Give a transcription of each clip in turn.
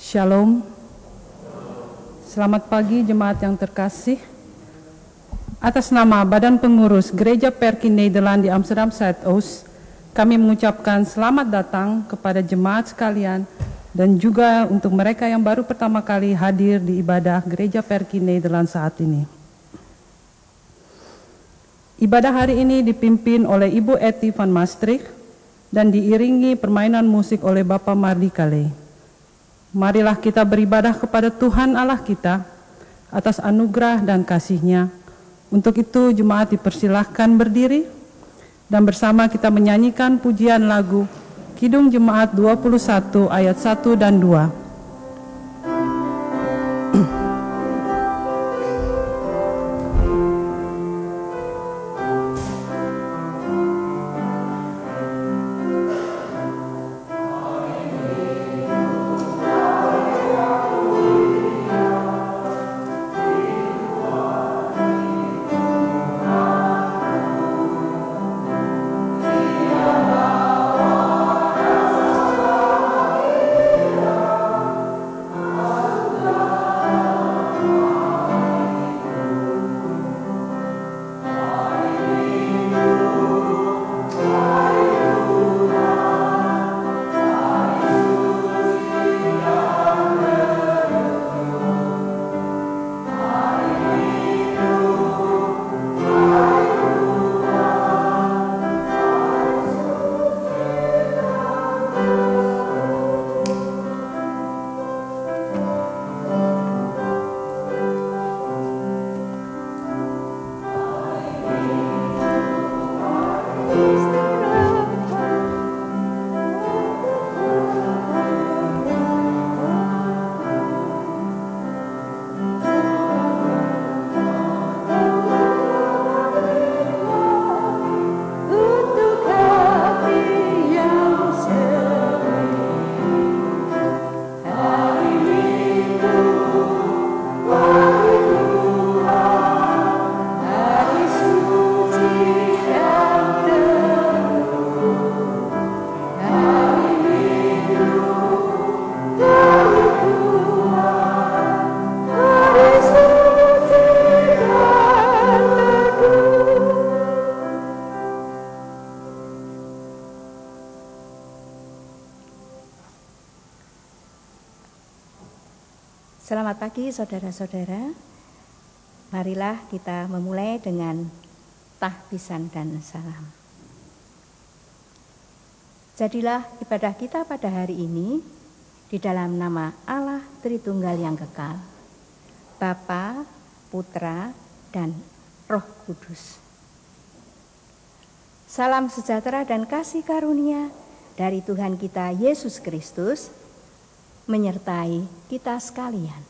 Shalom. Selamat pagi jemaat yang terkasih. Atas nama Badan Pengurus Gereja Perki Nederland di Amsterdam Zuidoost, kami mengucapkan selamat datang kepada jemaat sekalian dan juga untuk mereka yang baru pertama kali hadir di ibadah Gereja Perki Nederland saat ini. Ibadah hari ini dipimpin oleh Ibu Eti van Maastricht dan diiringi permainan musik oleh Bapak Mardi Kale. Marilah kita beribadah kepada Tuhan Allah kita atas anugerah dan kasih-Nya. Untuk itu jemaat dipersilahkan berdiri dan bersama kita menyanyikan pujian lagu Kidung Jemaat 21 ayat 1 dan 2. Selamat pagi saudara-saudara. Marilah kita memulai dengan tahbisan dan salam. Jadilah ibadah kita pada hari ini di dalam nama Allah Tritunggal yang kekal, Bapa, Putra, dan Roh Kudus. Salam sejahtera dan kasih karunia dari Tuhan kita Yesus Kristus menyertai kita sekalian.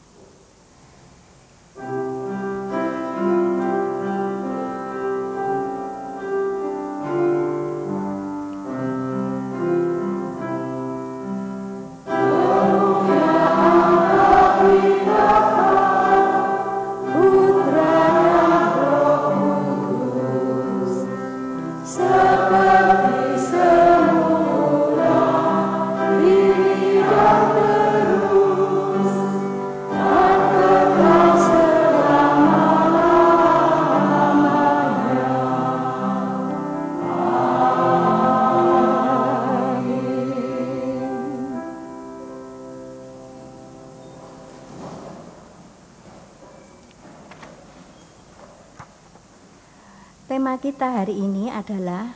Tema kita hari ini adalah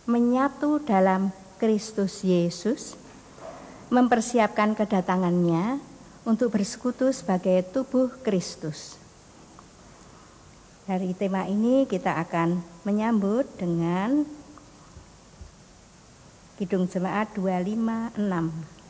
menyatu dalam Kristus Yesus, mempersiapkan kedatangannya untuk bersekutu sebagai tubuh Kristus. Dari tema ini kita akan menyambut dengan Kidung Jemaat 256.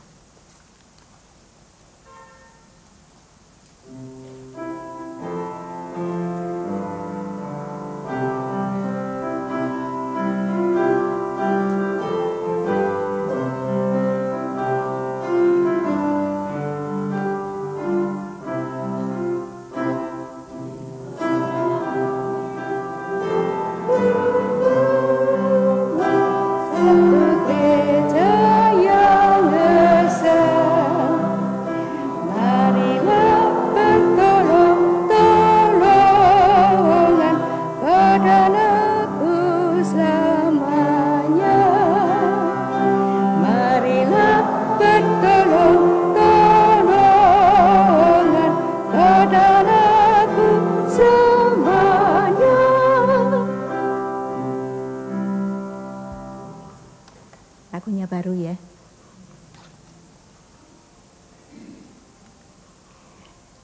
Lagunya baru ya.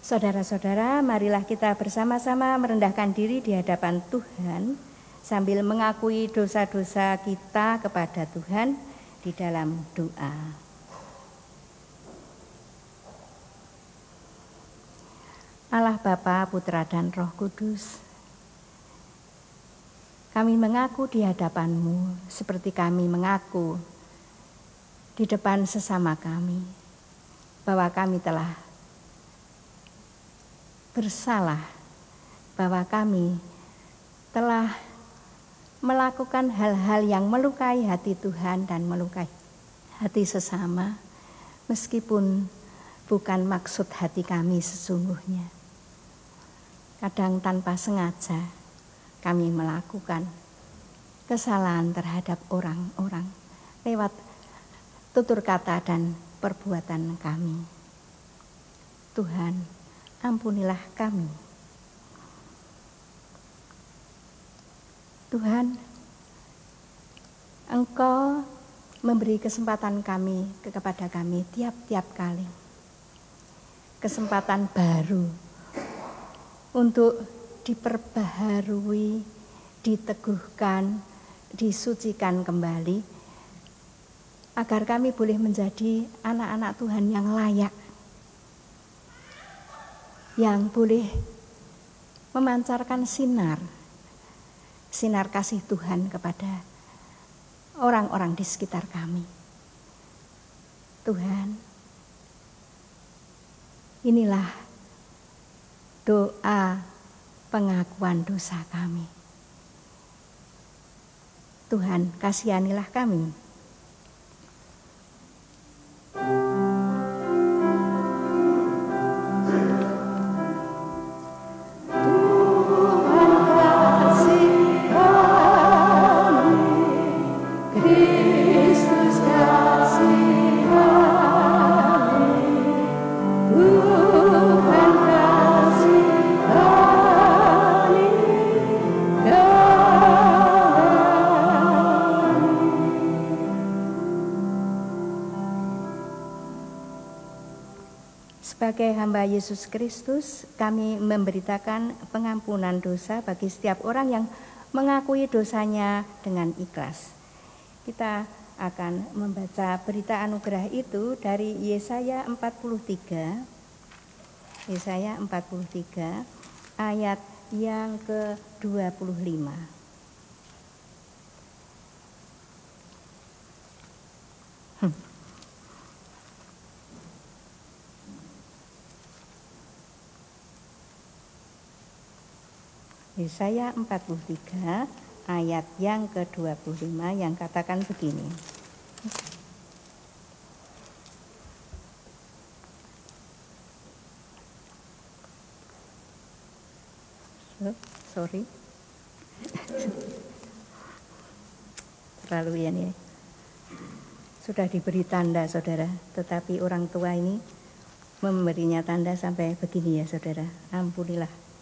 Saudara-saudara, marilah kita bersama-sama merendahkan diri di hadapan Tuhan sambil mengakui dosa-dosa kita kepada Tuhan di dalam doa. Allah Bapa, Putra, dan Roh Kudus, kami mengaku di hadapan-Mu seperti kami mengaku di depan sesama kami bahwa kami telah bersalah, bahwa kami telah melakukan hal-hal yang melukai hati Tuhan dan melukai hati sesama, meskipun bukan maksud hati kami sesungguhnya. Kadang tanpa sengaja kami melakukan kesalahan terhadap orang-orang lewat tutur kata dan perbuatan kami. Tuhan, ampunilah kami. Tuhan, Engkau memberi kesempatan kami kepada kami tiap-tiap kali. Kesempatan baru untuk diperbaharui, diteguhkan, disucikan kembali, agar kami boleh menjadi anak-anak Tuhan yang layak, yang boleh memancarkan sinar kasih Tuhan kepada orang-orang di sekitar kami. Tuhan, inilah doa pengakuan dosa kami. Tuhan, kasihanilah kami. Ooh. Sebagai hamba Yesus Kristus, kami memberitakan pengampunan dosa bagi setiap orang yang mengakui dosanya dengan ikhlas. Kita akan membaca berita anugerah itu dari Yesaya 43. Yesaya 43 ayat yang ke-25. Yesaya 43 ayat yang ke-25 yang katakan begini. Sorry. Terlalu ya nih. Sudah diberi tanda saudara, tetapi orang tua ini memberinya tanda sampai begini ya saudara. Ampunilah.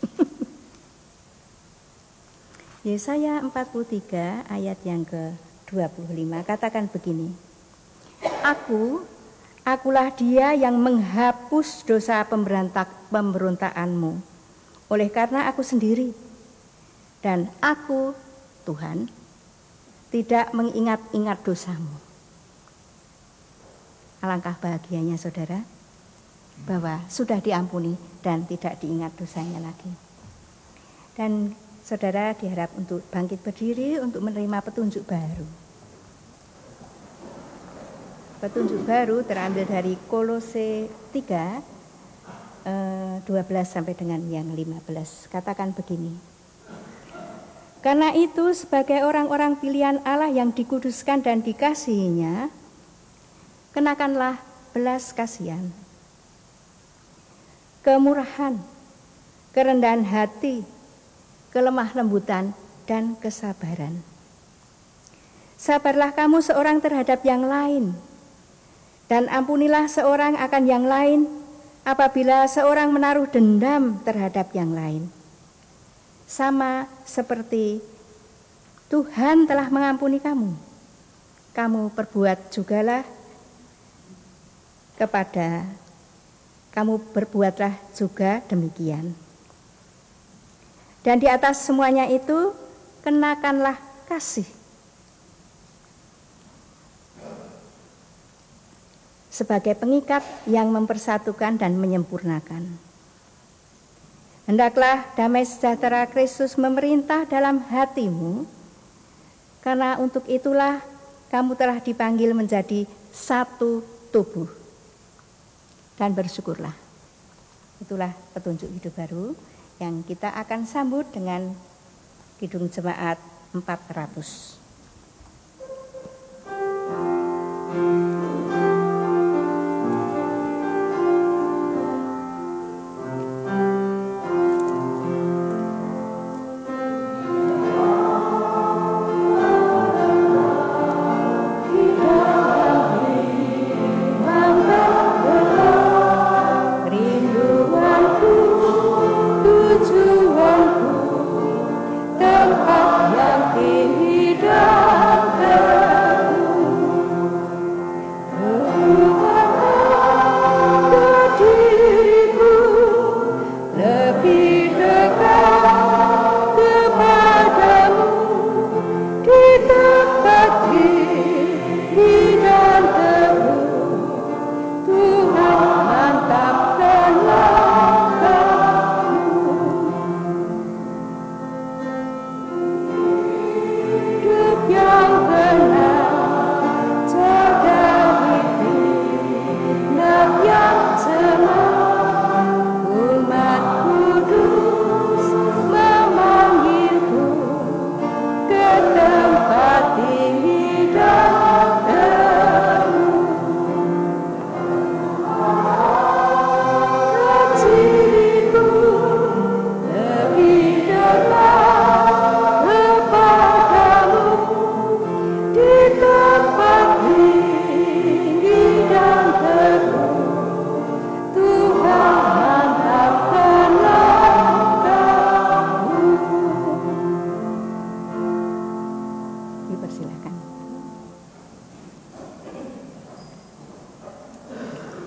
Yesaya 43 ayat yang ke-25 katakan begini. Akulah dia yang menghapus dosa pemberontakanmu oleh karena aku sendiri. Dan aku, Tuhan, tidak mengingat-ingat dosamu. Alangkah bahagianya saudara, bahwa sudah diampuni dan tidak diingat dosanya lagi. Dan saudara diharap untuk bangkit berdiri untuk menerima petunjuk baru. Petunjuk baru terambil dari Kolose 3, 12 sampai dengan yang 15. Katakan begini. Karena itu sebagai orang-orang pilihan Allah yang dikuduskan dan dikasihinya, kenakanlah belas kasihan, kemurahan, kerendahan hati, kelemah lembutan, dan kesabaran. Sabarlah kamu seorang terhadap yang lain, dan ampunilah seorang akan yang lain apabila seorang menaruh dendam terhadap yang lain. Sama seperti Tuhan telah mengampuni kamu, kamu perbuat jugalah kamu berbuatlah juga demikian. Dan di atas semuanya itu, kenakanlah kasih. Sebagai pengikat yang mempersatukan dan menyempurnakan. Hendaklah damai sejahtera Kristus memerintah dalam hatimu, karena untuk itulah kamu telah dipanggil menjadi satu tubuh. Dan bersyukurlah. Itulah petunjuk hidup baru yang kita akan sambut dengan Kidung Jemaat 400.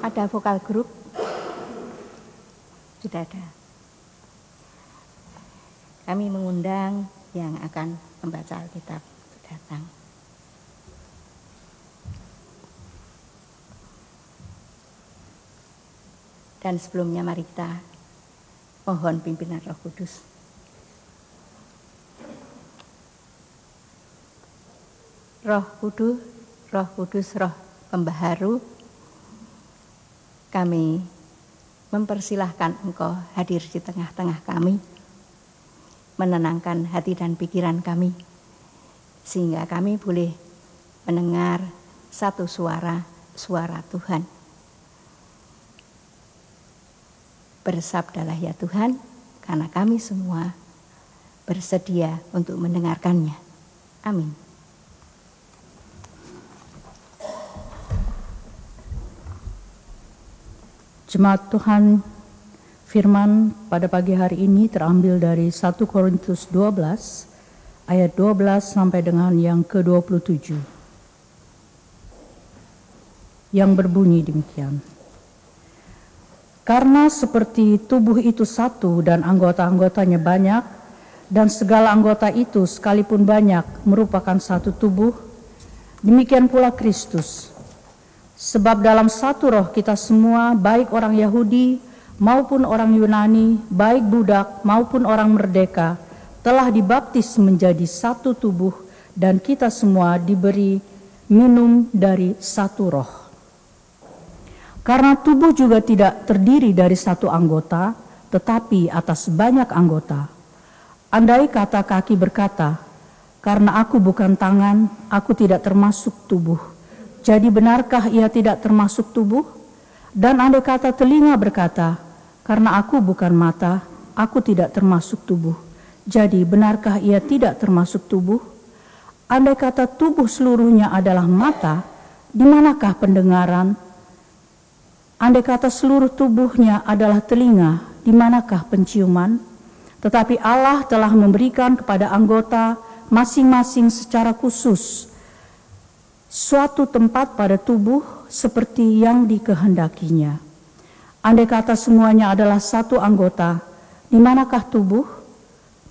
Ada vokal grup Sudah ada. Kami mengundang yang akan membaca Alkitab datang. Dan sebelumnya mari kita mohon pimpinan Roh Kudus. Roh Kudus, Roh Pembaharu, kami mempersilahkan Engkau hadir di tengah-tengah kami, menenangkan hati dan pikiran kami, sehingga kami boleh mendengar satu suara Tuhan. Bersabdalah ya Tuhan, karena kami semua bersedia untuk mendengarkannya. Amin. Jemaat Tuhan, firman pada pagi hari ini terambil dari 1 Korintus 12 ayat 12 sampai dengan yang ke-27 yang berbunyi demikian. Karena seperti tubuh itu satu dan anggota-anggotanya banyak, dan segala anggota itu sekalipun banyak merupakan satu tubuh, demikian pula Kristus. Sebab dalam satu roh kita semua, baik orang Yahudi maupun orang Yunani, baik budak maupun orang merdeka, telah dibaptis menjadi satu tubuh, dan kita semua diberi minum dari satu roh. Karena tubuh juga tidak terdiri dari satu anggota, tetapi atas banyak anggota. Andai kata kaki berkata, karena aku bukan tangan, aku tidak termasuk tubuh, jadi benarkah ia tidak termasuk tubuh? Dan andai kata telinga berkata, karena aku bukan mata, aku tidak termasuk tubuh, jadi benarkah ia tidak termasuk tubuh? Andai kata tubuh seluruhnya adalah mata, di manakah pendengaran? Andai kata seluruh tubuhnya adalah telinga, di manakah penciuman? Tetapi Allah telah memberikan kepada anggota masing-masing secara khusus suatu tempat pada tubuh seperti yang dikehendakinya. Andai kata semuanya adalah satu anggota, di manakah tubuh?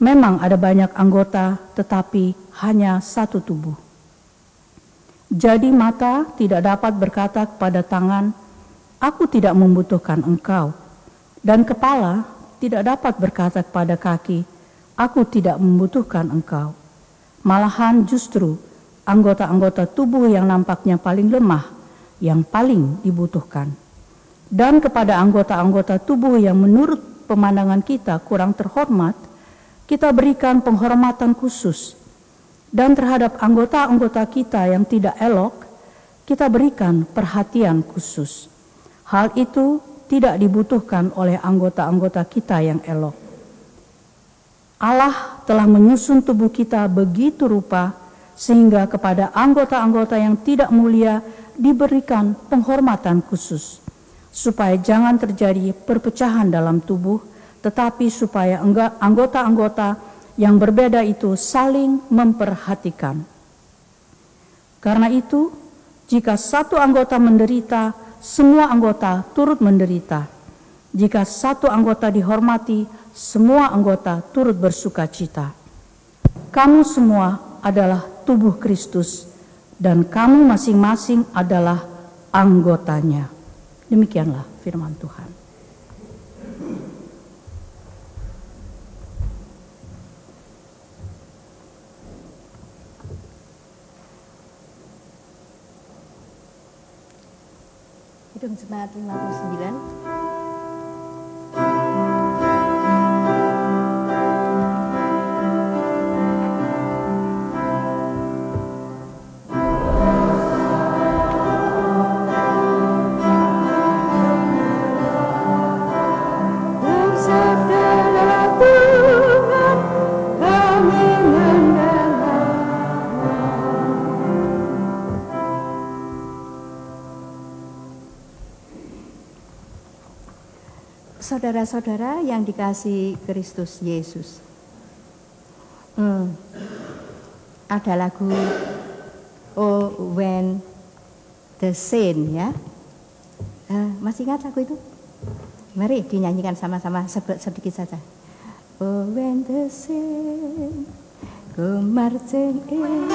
Memang ada banyak anggota, tetapi hanya satu tubuh. Jadi mata tidak dapat berkata kepada tangan, aku tidak membutuhkan engkau. Dan kepala tidak dapat berkata kepada kaki, aku tidak membutuhkan engkau. Malahan justru anggota-anggota tubuh yang nampaknya paling lemah, yang paling dibutuhkan. Dan kepada anggota-anggota tubuh yang menurut pemandangan kita kurang terhormat, kita berikan penghormatan khusus. Dan terhadap anggota-anggota kita yang tidak elok, kita berikan perhatian khusus. Hal itu tidak dibutuhkan oleh anggota-anggota kita yang elok. Allah telah menyusun tubuh kita begitu rupa, sehingga kepada anggota-anggota yang tidak mulia diberikan penghormatan khusus, supaya jangan terjadi perpecahan dalam tubuh, tetapi supaya anggota-anggota yang berbeda itu saling memperhatikan. Karena itu, jika satu anggota menderita, semua anggota turut menderita. Jika satu anggota dihormati, semua anggota turut bersuka cita. Kamu semua adalah tubuh Kristus, dan kamu masing-masing adalah anggotanya. Demikianlah firman Tuhan. Kidung Jemaat 59. Saudara-saudara yang dikasihi Kristus Yesus, ada lagu Oh When the Saint, ya, masih ingat lagu itu? Mari dinyanyikan sama-sama sedikit saja. Oh, when the saints go marching in.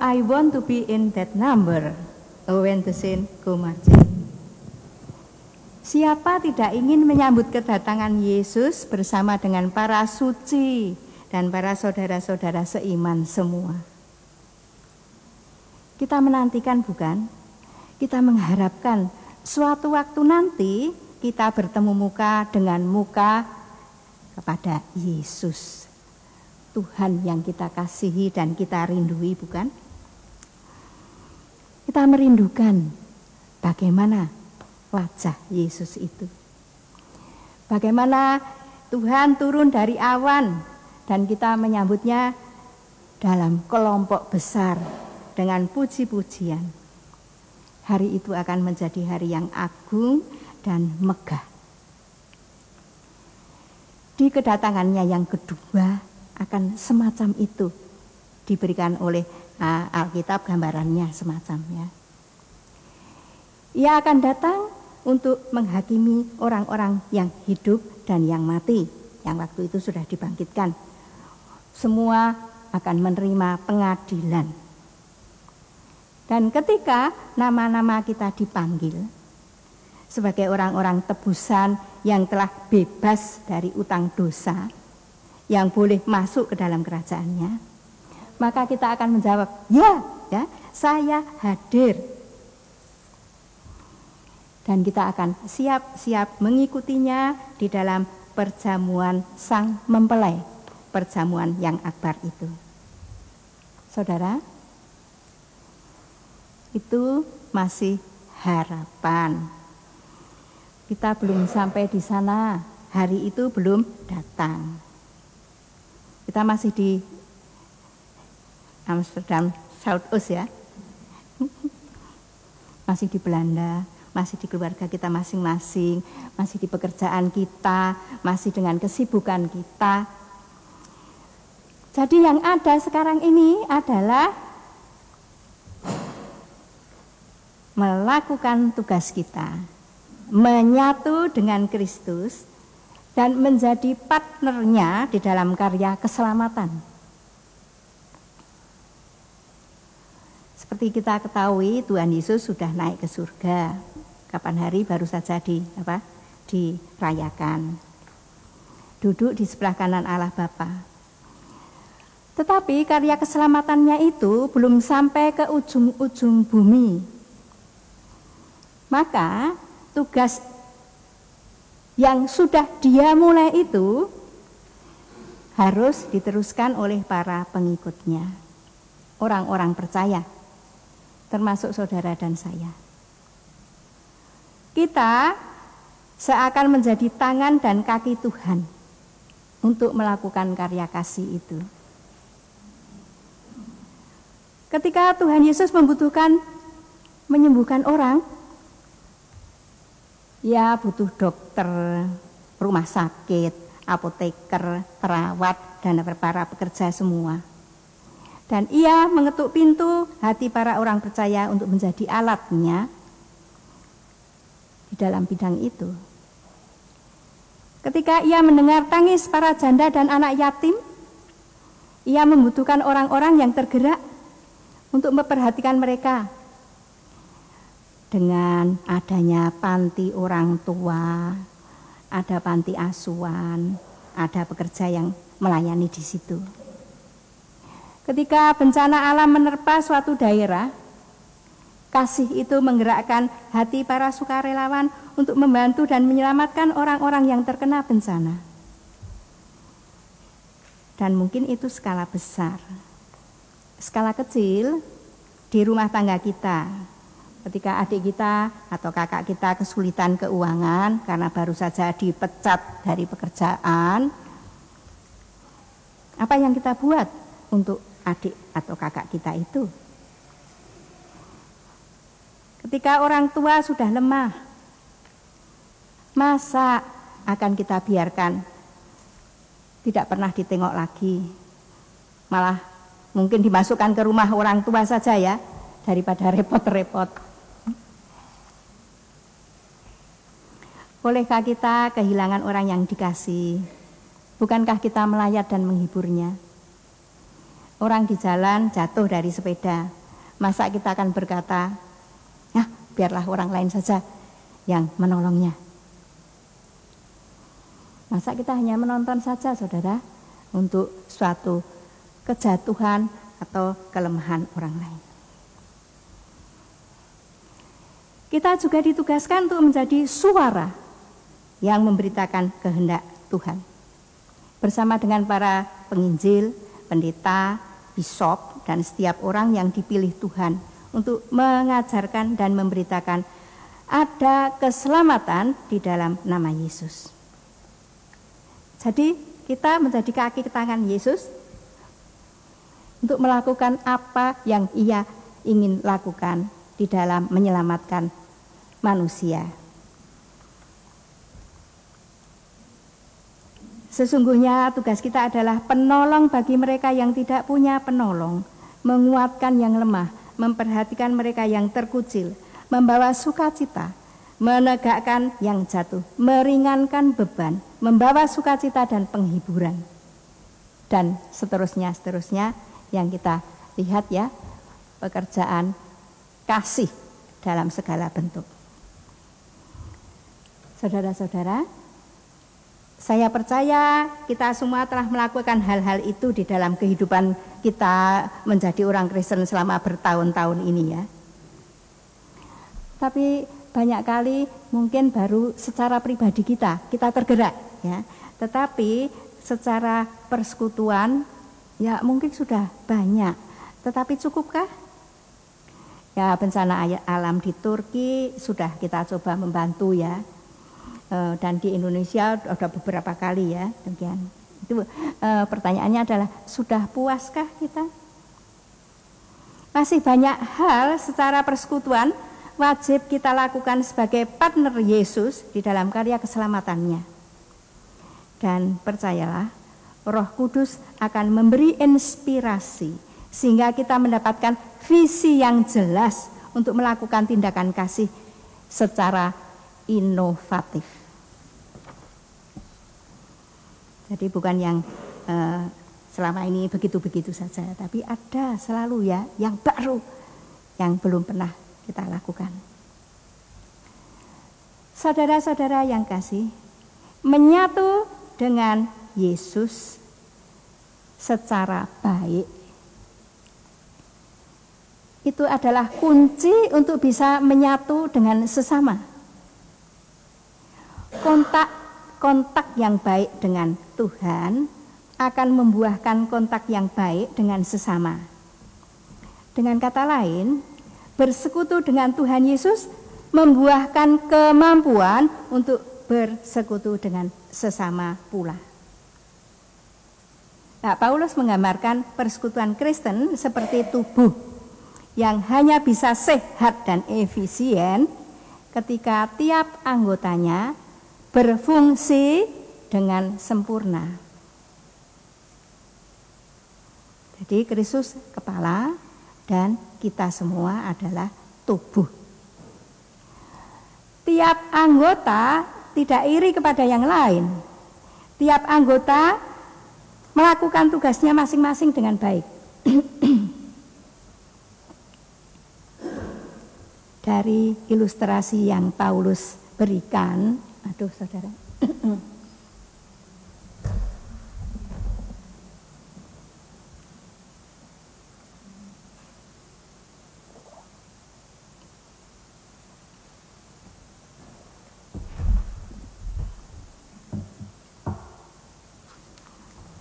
I want to be in that number when the saints go marching. Siapa tidak ingin menyambut kedatangan Yesus bersama dengan para suci dan para saudara-saudara seiman semua? Kita menantikan, bukan? Kita mengharapkan suatu waktu nanti kita bertemu muka dengan muka kepada Yesus, Tuhan yang kita kasihi dan kita rindui, bukan? Kita merindukan bagaimana wajah Yesus itu. Bagaimana Tuhan turun dari awan dan kita menyambutnya dalam kelompok besar dengan puji-pujian. Hari itu akan menjadi hari yang agung dan megah. Di kedatangannya yang kedua akan semacam itu diberikan oleh Alkitab, gambarannya semacamnya. Ia akan datang untuk menghakimi orang-orang yang hidup dan yang mati, yang waktu itu sudah dibangkitkan. Semua akan menerima pengadilan. Dan ketika nama-nama kita dipanggil sebagai orang-orang tebusan yang telah bebas dari utang dosa, yang boleh masuk ke dalam kerajaannya, maka kita akan menjawab, ya, saya hadir. Dan kita akan siap-siap mengikutinya di dalam perjamuan sang mempelai, perjamuan yang akbar itu. Saudara, itu masih harapan. Kita belum sampai di sana, hari itu belum datang. Kita masih di Amsterdam, Zuidoost ya. Masih di Belanda, masih di keluarga kita masing-masing, masih di pekerjaan kita, masih dengan kesibukan kita. Jadi yang ada sekarang ini adalah melakukan tugas kita, menyatu dengan Kristus dan menjadi partnernya di dalam karya keselamatan. Seperti kita ketahui, Tuhan Yesus sudah naik ke surga. Kapan hari baru saja dirayakan. Duduk di sebelah kanan Allah Bapa. Tetapi karya keselamatannya itu belum sampai ke ujung-ujung bumi. Maka tugas yang sudah Dia mulai itu harus diteruskan oleh para pengikutnya, orang-orang percaya, termasuk saudara dan saya. Kita seakan menjadi tangan dan kaki Tuhan untuk melakukan karya kasih itu. Ketika Tuhan Yesus membutuhkan menyembuhkan orang, ya butuh dokter, rumah sakit, apoteker, perawat, dan para pekerja semua. Dan ia mengetuk pintu hati para orang percaya untuk menjadi alatnya di dalam bidang itu. Ketika ia mendengar tangis para janda dan anak yatim, ia membutuhkan orang-orang yang tergerak untuk memperhatikan mereka. Dengan adanya panti orang tua, ada panti asuhan, ada pekerja yang melayani di situ. Ketika bencana alam menerpa suatu daerah, kasih itu menggerakkan hati para sukarelawan untuk membantu dan menyelamatkan orang-orang yang terkena bencana. Dan mungkin itu skala besar. Skala kecil di rumah tangga kita, ketika adik kita atau kakak kita kesulitan keuangan karena baru saja dipecat dari pekerjaan, apa yang kita buat untuk adik atau kakak kita itu? Ketika orang tua sudah lemah, masa akan kita biarkan tidak pernah ditengok lagi, malah mungkin dimasukkan ke rumah orang tua saja ya, daripada repot-repot. Bolehkah kita kehilangan orang yang dikasih? Bukankah kita melayat dan menghiburnya? Orang di jalan jatuh dari sepeda, masa kita akan berkata, "Ah, biarlah orang lain saja yang menolongnya." Masa kita hanya menonton saja, saudara, untuk suatu kejatuhan atau kelemahan orang lain. Kita juga ditugaskan untuk menjadi suara yang memberitakan kehendak Tuhan. Bersama dengan para penginjil, pendeta, bisop, dan setiap orang yang dipilih Tuhan untuk mengajarkan dan memberitakan ada keselamatan di dalam nama Yesus. Jadi kita menjadi kaki tangan Yesus untuk melakukan apa yang ia ingin lakukan di dalam menyelamatkan manusia. Sesungguhnya tugas kita adalah penolong bagi mereka yang tidak punya penolong, menguatkan yang lemah, memperhatikan mereka yang terkucil, membawa sukacita, menegakkan yang jatuh, meringankan beban, membawa sukacita dan penghiburan. Dan seterusnya yang kita lihat ya, pekerjaan kasih dalam segala bentuk. Saudara-saudara, saya percaya kita semua telah melakukan hal-hal itu di dalam kehidupan kita menjadi orang Kristen selama bertahun-tahun ini ya. Tapi banyak kali mungkin baru secara pribadi kita tergerak ya. Tetapi secara persekutuan ya mungkin sudah banyak. Tetapi cukupkah? Ya, bencana alam di Turki sudah kita coba membantu ya. Dan di Indonesia ada beberapa kali ya, demikian. Itu pertanyaannya adalah sudah puaskah kita? Masih banyak hal secara persekutuan wajib kita lakukan sebagai partner Yesus di dalam karya keselamatannya. Dan percayalah, Roh Kudus akan memberi inspirasi sehingga kita mendapatkan visi yang jelas untuk melakukan tindakan kasih secara inovatif. Jadi bukan yang selama ini begitu-begitu saja, tapi ada selalu ya yang baru yang belum pernah kita lakukan. Saudara-saudara yang kasih, menyatu dengan Yesus secara baik itu adalah kunci untuk bisa menyatu dengan sesama. Kontak yang baik dengan Tuhan akan membuahkan kontak yang baik dengan sesama. Dengan kata lain, bersekutu dengan Tuhan Yesus membuahkan kemampuan untuk bersekutu dengan sesama pula. Nah, Paulus menggambarkan persekutuan Kristen seperti tubuh yang hanya bisa sehat dan efisien ketika tiap anggotanya berfungsi dengan sempurna. Jadi Kristus kepala dan kita semua adalah tubuh. Tiap anggota tidak iri kepada yang lain. Tiap anggota melakukan tugasnya masing-masing dengan baik. Dari ilustrasi yang Paulus berikan, aduh saudara.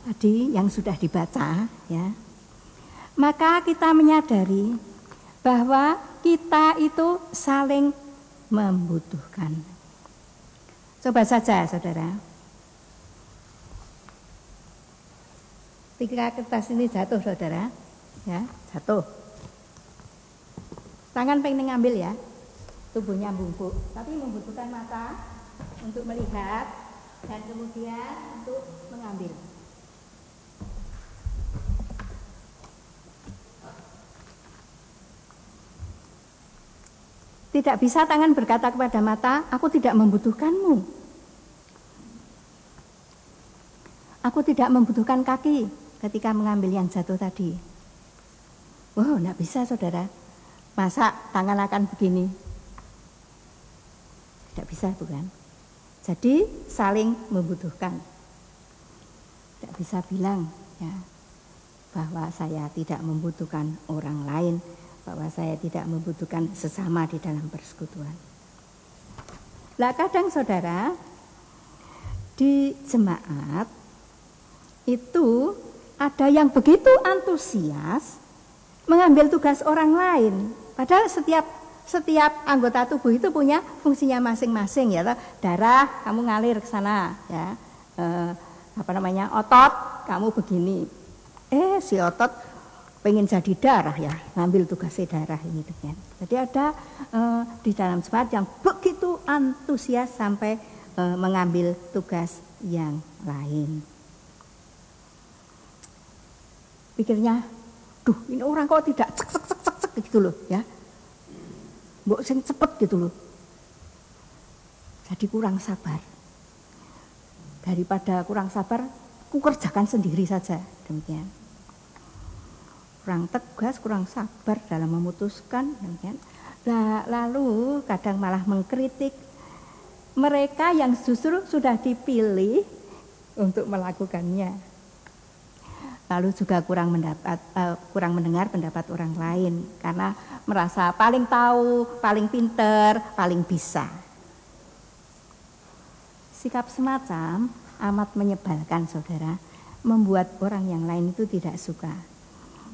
Tadi yang sudah dibaca ya, maka kita menyadari bahwa kita itu saling membutuhkan. Coba saja saudara, ketika kertas ini jatuh saudara, ya jatuh, tangan pengen ngambil ya, tubuhnya bungkuk, tapi membutuhkan mata untuk melihat dan kemudian untuk mengambil. Tidak bisa tangan berkata kepada mata, aku tidak membutuhkanmu. Aku tidak membutuhkan kaki ketika mengambil yang jatuh tadi. Wow, tidak bisa saudara. Masa tangan akan begini? Tidak bisa bukan? Jadi saling membutuhkan. Tidak bisa bilang ya, bahwa saya tidak membutuhkan orang lain, bahwa saya tidak membutuhkan sesama di dalam persekutuan. Lah kadang saudara, di jemaat itu ada yang begitu antusias mengambil tugas orang lain. Padahal setiap anggota tubuh itu punya fungsinya masing-masing ya. Darah kamu ngalir ke sana ya. Otot kamu begini. Si otot pengen jadi darah ya, ngambil tugasnya darah ini demikian. Jadi ada di dalam jemaat yang begitu antusias sampai mengambil tugas yang lain. Pikirnya, duh ini orang kok tidak cek gitu loh ya, mbok sing cepet gitu loh. Jadi kurang sabar. Daripada kurang sabar, ku kerjakan sendiri saja demikian. Kurang tegas, kurang sabar dalam memutuskan, demikian. Lalu kadang malah mengkritik mereka yang justru sudah dipilih untuk melakukannya. Lalu juga kurang mendengar pendapat orang lain karena merasa paling tahu, paling pinter, paling bisa. Sikap semacam amat menyebalkan saudara, membuat orang yang lain itu tidak suka.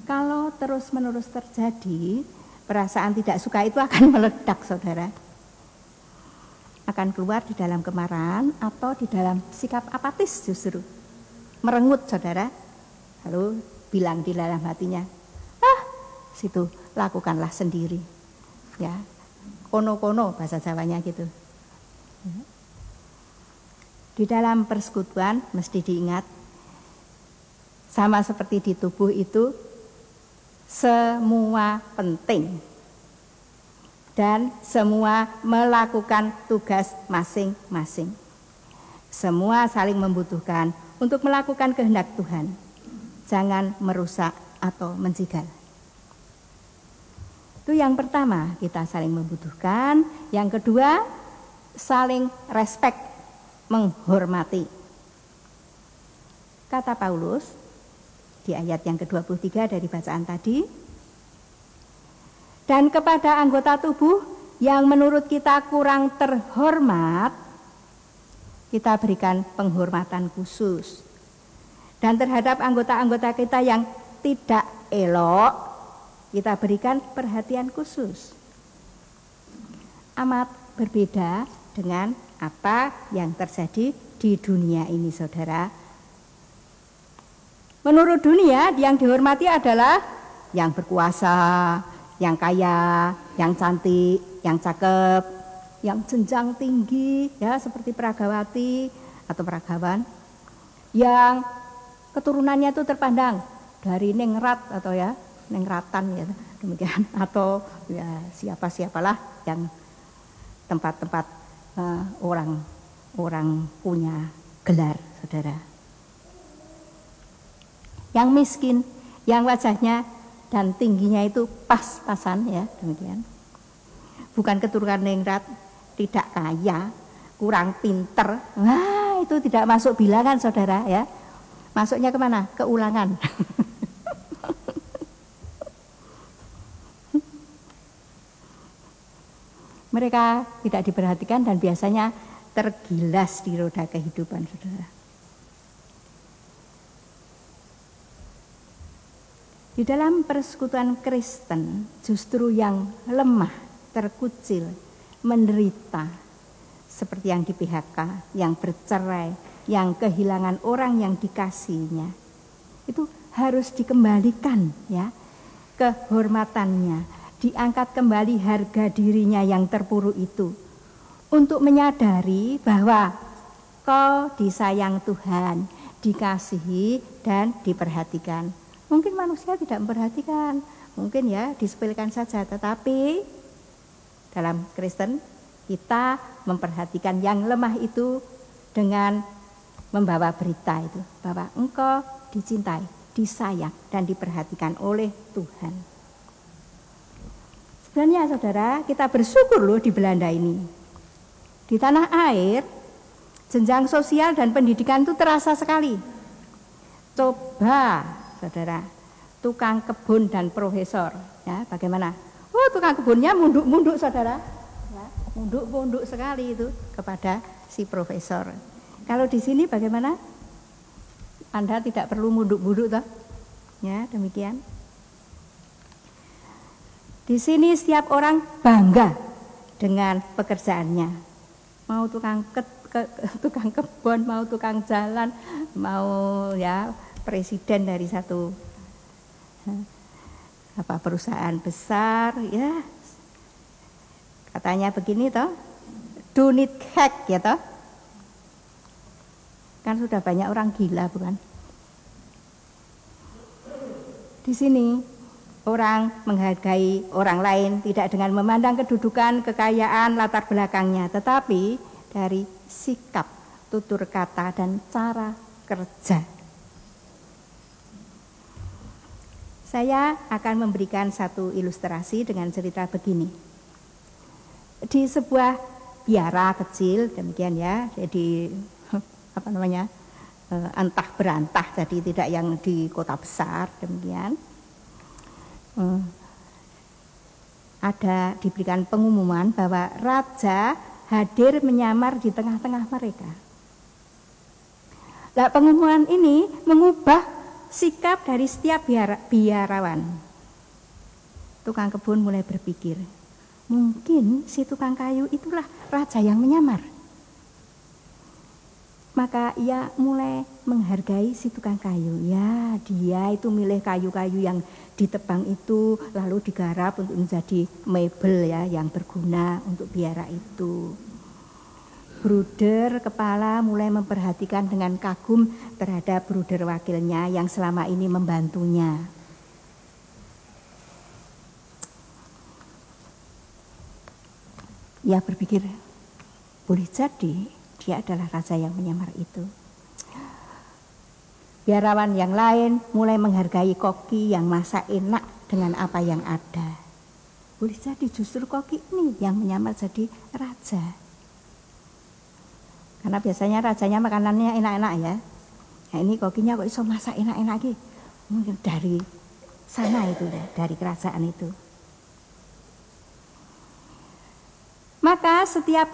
Kalau terus-menerus terjadi, perasaan tidak suka itu akan meledak saudara. Akan keluar di dalam kemarahan atau di dalam sikap apatis justru. Merengut saudara. Lalu bilang di dalam hatinya, situ lakukanlah sendiri. Ya, kono-kono bahasa Jawanya gitu. Di dalam persekutuan mesti diingat, sama seperti di tubuh itu, semua penting dan semua melakukan tugas masing-masing. Semua saling membutuhkan untuk melakukan kehendak Tuhan. Jangan merusak atau menjigal. Itu yang pertama, kita saling membutuhkan. Yang kedua, saling respect, menghormati. Kata Paulus di ayat yang ke-23 dari bacaan tadi, dan kepada anggota tubuh yang menurut kita kurang terhormat, kita berikan penghormatan khusus. Dan terhadap anggota-anggota kita yang tidak elok, kita berikan perhatian khusus. amat berbeda dengan apa yang terjadi di dunia ini, saudara. Menurut dunia, yang dihormati adalah yang berkuasa, yang kaya, yang cantik, yang cakep, yang jenjang tinggi, ya seperti peragawati atau peragawan, yang keturunannya itu terpandang dari ningrat atau ya ningratan ya demikian, atau ya siapa-siapalah yang tempat-tempat orang punya gelar, saudara. Yang miskin, yang wajahnya dan tingginya itu pas-pasan ya demikian. Bukan keturunan ningrat, tidak kaya, kurang pinter. Wah, itu tidak masuk bilangan, saudara ya. Masuknya kemana? Ke ulangan. Mereka tidak diperhatikan dan biasanya tergilas di roda kehidupan, saudara. Di dalam persekutuan Kristen, justru yang lemah, terkucil, menderita, seperti yang di PHK, yang bercerai, yang kehilangan orang yang dikasihinya, itu harus dikembalikan ya kehormatannya, diangkat kembali harga dirinya yang terpuruk itu, untuk menyadari bahwa kau disayang Tuhan, dikasihi dan diperhatikan. Mungkin manusia tidak memperhatikan, mungkin ya disepelekan saja, tetapi dalam Kristen kita memperhatikan yang lemah itu dengan membawa berita itu bahwa engkau dicintai, disayang dan diperhatikan oleh Tuhan. Sebenarnya saudara, kita bersyukur loh di Belanda ini. Di tanah air, jenjang sosial dan pendidikan itu terasa sekali. Coba saudara, tukang kebun dan profesor, ya bagaimana? Oh, tukang kebunnya munduk-munduk, saudara, ya, munduk-munduk sekali itu kepada si profesor. Kalau di sini bagaimana? Anda tidak perlu munduk-munduk toh, ya demikian. Di sini setiap orang bangga dengan pekerjaannya. Mau tukang kebun, mau tukang jalan, mau ya presiden dari satu perusahaan besar, ya katanya begini toh, do need hack ya toh, kan sudah banyak orang gila bukan? Di sini orang menghargai orang lain tidak dengan memandang kedudukan, kekayaan, latar belakangnya, tetapi dari sikap, tutur kata dan cara kerja. Saya akan memberikan satu ilustrasi dengan cerita begini. Di sebuah biara kecil, demikian ya, jadi entah berantah, jadi tidak yang di kota besar, demikian. Ada diberikan pengumuman bahwa raja hadir menyamar di tengah-tengah mereka. Nah, pengumuman ini mengubah sikap dari setiap biarawan. Tukang kebun mulai berpikir, mungkin si tukang kayu itulah raja yang menyamar. Maka ia mulai menghargai si tukang kayu. Ya, dia itu milih kayu-kayu yang ditebang itu, lalu digarap untuk menjadi mebel ya, yang berguna untuk biara itu. Bruder kepala mulai memperhatikan dengan kagum terhadap bruder wakilnya yang selama ini membantunya. Ia berpikir, boleh jadi dia adalah raja yang menyamar itu. Biarawan yang lain mulai menghargai koki yang masak enak dengan apa yang ada. Boleh jadi justru koki ini yang menyamar jadi raja. Karena biasanya rajanya makanannya enak-enak ya. Nah ini kokinya kok bisa masak enak-enak gitu. Mungkin dari sana itu, dari kerajaan itu. Maka setiap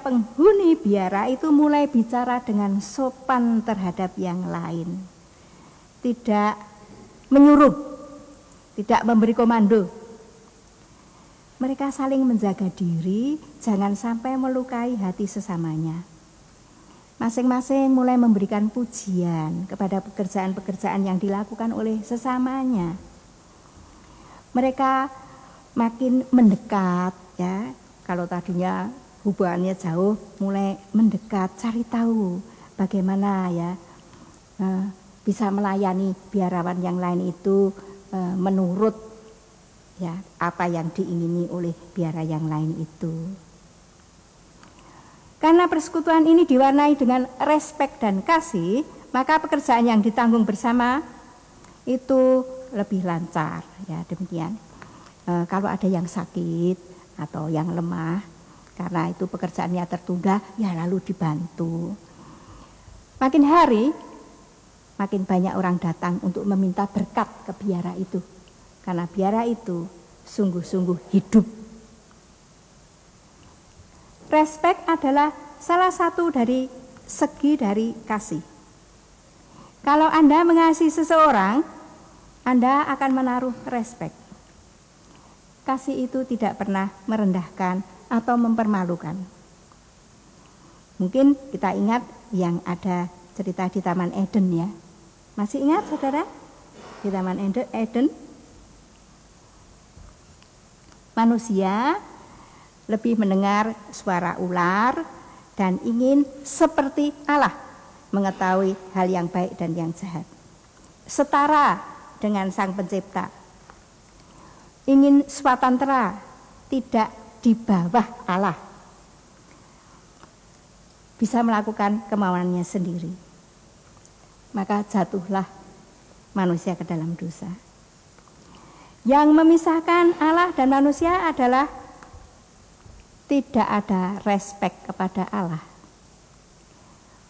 penghuni biara itu mulai bicara dengan sopan terhadap yang lain. Tidak menyuruh, tidak memberi komando. mereka saling menjaga diri, jangan sampai melukai hati sesamanya. Masing-masing mulai memberikan pujian kepada pekerjaan-pekerjaan yang dilakukan oleh sesamanya. Mereka makin mendekat, ya. Kalau tadinya hubungannya jauh, mulai mendekat, cari tahu bagaimana ya bisa melayani biarawan yang lain itu menurut ya apa yang diingini oleh biara yang lain itu. Karena persekutuan ini diwarnai dengan respek dan kasih, maka pekerjaan yang ditanggung bersama itu lebih lancar, ya demikian. Kalau ada yang sakit atau yang lemah, karena itu pekerjaannya tertunda, ya lalu dibantu. Makin hari, makin banyak orang datang untuk meminta berkat ke biara itu, karena biara itu sungguh-sungguh hidup. Respek adalah salah satu dari segi dari kasih. Kalau Anda mengasihi seseorang, Anda akan menaruh respek. Kasih itu tidak pernah merendahkan atau mempermalukan. Mungkin kita ingat yang ada cerita di Taman Eden ya. Masih ingat saudara? Di Taman Eden, manusia lebih mendengar suara ular dan ingin seperti Allah mengetahui hal yang baik dan yang jahat. Setara dengan Sang Pencipta. Ingin swatantera, tidak di bawah Allah. Bisa melakukan kemauannya sendiri. Maka jatuhlah manusia ke dalam dosa. Yang memisahkan Allah dan manusia adalah tidak ada respek kepada Allah.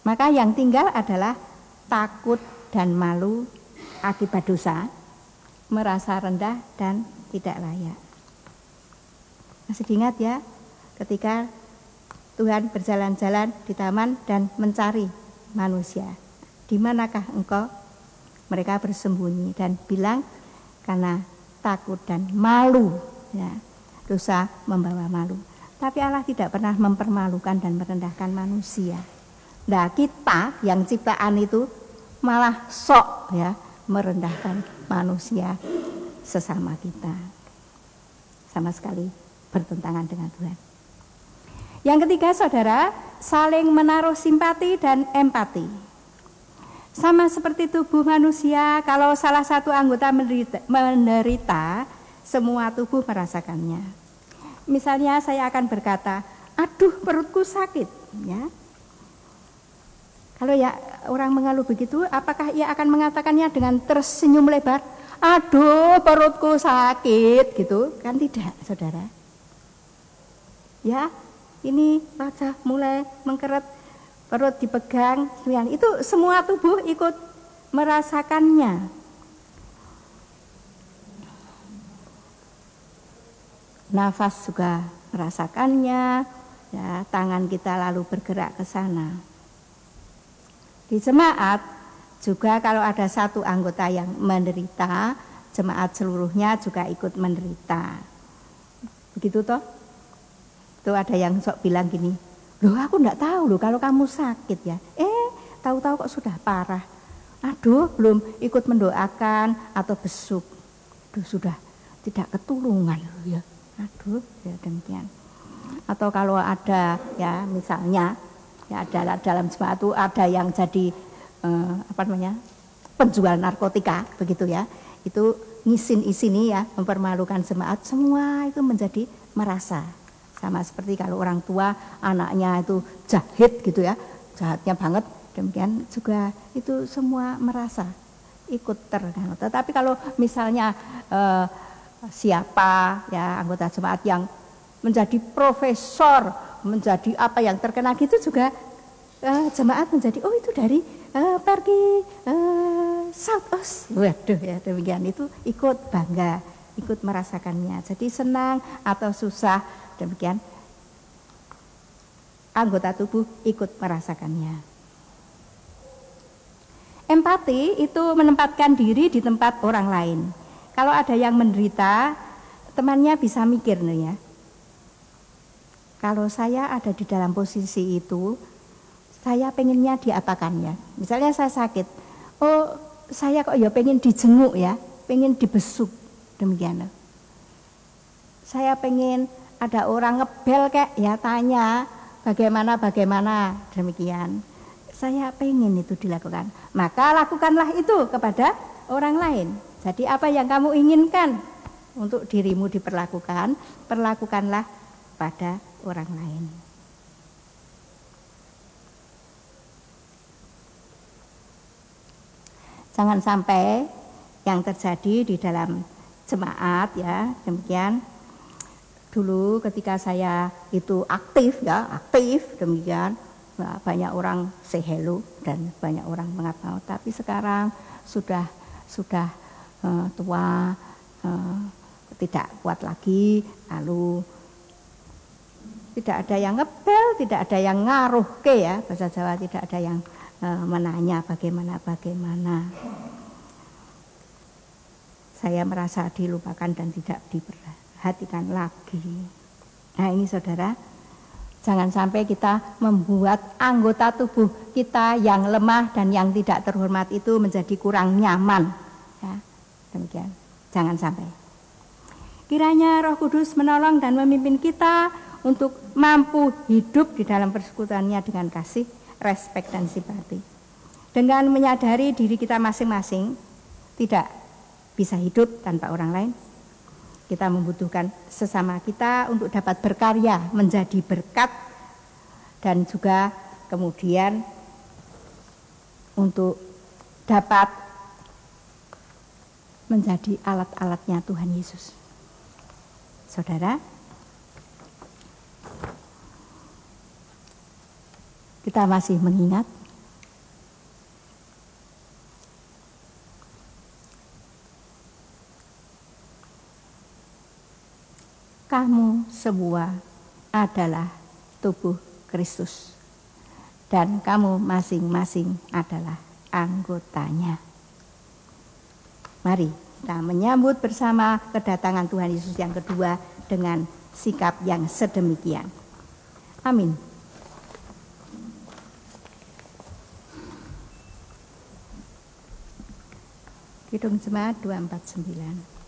Maka yang tinggal adalah takut dan malu akibat dosa, merasa rendah dan tidak layak. Masih diingat ya, ketika Tuhan berjalan-jalan di taman dan mencari manusia. Di manakah engkau? Mereka bersembunyi dan bilang karena takut dan malu. Ya, dosa membawa malu. Tapi Allah tidak pernah mempermalukan dan merendahkan manusia. Nah kita yang ciptaan itu malah sok ya merendahkan manusia sesama kita. Sama sekali bertentangan dengan Tuhan. Yang ketiga saudara, saling menaruh simpati dan empati. Sama seperti tubuh manusia, kalau salah satu anggota menderita, semua tubuh merasakannya. Misalnya saya akan berkata, aduh perutku sakit, ya. Kalau ya orang mengeluh begitu, apakah ia akan mengatakannya dengan tersenyum lebar? Aduh perutku sakit, gitu kan? Tidak, saudara. Ya, ini wajah mulai mengkeret, perut dipegang, itu semua tubuh ikut merasakannya. Nafas juga merasakannya, ya, tangan kita lalu bergerak ke sana. Di jemaat juga kalau ada satu anggota yang menderita, jemaat seluruhnya juga ikut menderita. Begitu toh? Tuh ada yang sok bilang gini, loh aku enggak tahu loh kalau kamu sakit ya. Tahu-tahu kok sudah parah. Aduh belum ikut mendoakan atau besuk. Aduh sudah tidak ketulungan loh ya. Aduh, ya demikian. Atau kalau ada ya misalnya ya dalam jemaat itu ada yang jadi penjual narkotika begitu ya. Itu ngisin-isini ya mempermalukan jemaat, semua itu menjadi merasa. Sama seperti kalau orang tua anaknya itu jahit gitu ya. Jahatnya banget, demikian juga itu semua merasa ikut terkena. Tetapi kalau misalnya siapa ya anggota jemaat yang menjadi profesor, menjadi apa yang terkena gitu juga jemaat menjadi oh itu dari pergi South East. Waduh ya demikian, itu ikut bangga, ikut merasakannya. Jadi senang atau susah demikian anggota tubuh ikut merasakannya. Empati itu menempatkan diri di tempat orang lain. Kalau ada yang menderita, temannya bisa mikir nih ya. Kalau saya ada di dalam posisi itu, saya pengennya diapakan ya. Misalnya saya sakit, oh saya kok ya pengen dijenguk ya, pengen dibesuk, demikian. Saya pengen ada orang ngebel kayak ya tanya bagaimana, demikian. Saya pengen itu dilakukan. Maka lakukanlah itu kepada orang lain. Jadi apa yang kamu inginkan untuk dirimu diperlakukan, perlakukanlah pada orang lain. Jangan sampai yang terjadi di dalam jemaat ya, demikian. Dulu ketika saya itu aktif demikian, banyak orang say hello dan banyak orang mengapa. Tapi sekarang sudah tua, tidak kuat lagi, lalu tidak ada yang ngebel, tidak ada yang ngaruh ke ya, bahasa Jawa, tidak ada yang menanya bagaimana. Saya merasa dilupakan dan tidak diperhatikan lagi. Nah ini saudara, jangan sampai kita membuat anggota tubuh kita yang lemah dan yang tidak terhormat itu menjadi kurang nyaman. Ya, demikian, jangan sampai. Kiranya Roh Kudus menolong dan memimpin kita untuk mampu hidup di dalam persekutuannya dengan kasih, respek dan simpati. Dengan menyadari diri kita masing-masing tidak bisa hidup tanpa orang lain. Kita membutuhkan sesama kita untuk dapat berkarya, menjadi berkat, dan juga kemudian untuk dapat menjadi alat-alatnya Tuhan Yesus. Saudara, kita masih mengingat kamu semua adalah tubuh Kristus dan kamu masing-masing adalah anggotanya. Mari kita menyambut bersama kedatangan Tuhan Yesus yang kedua dengan sikap yang sedemikian. Amin. Kidung Jemaat 249.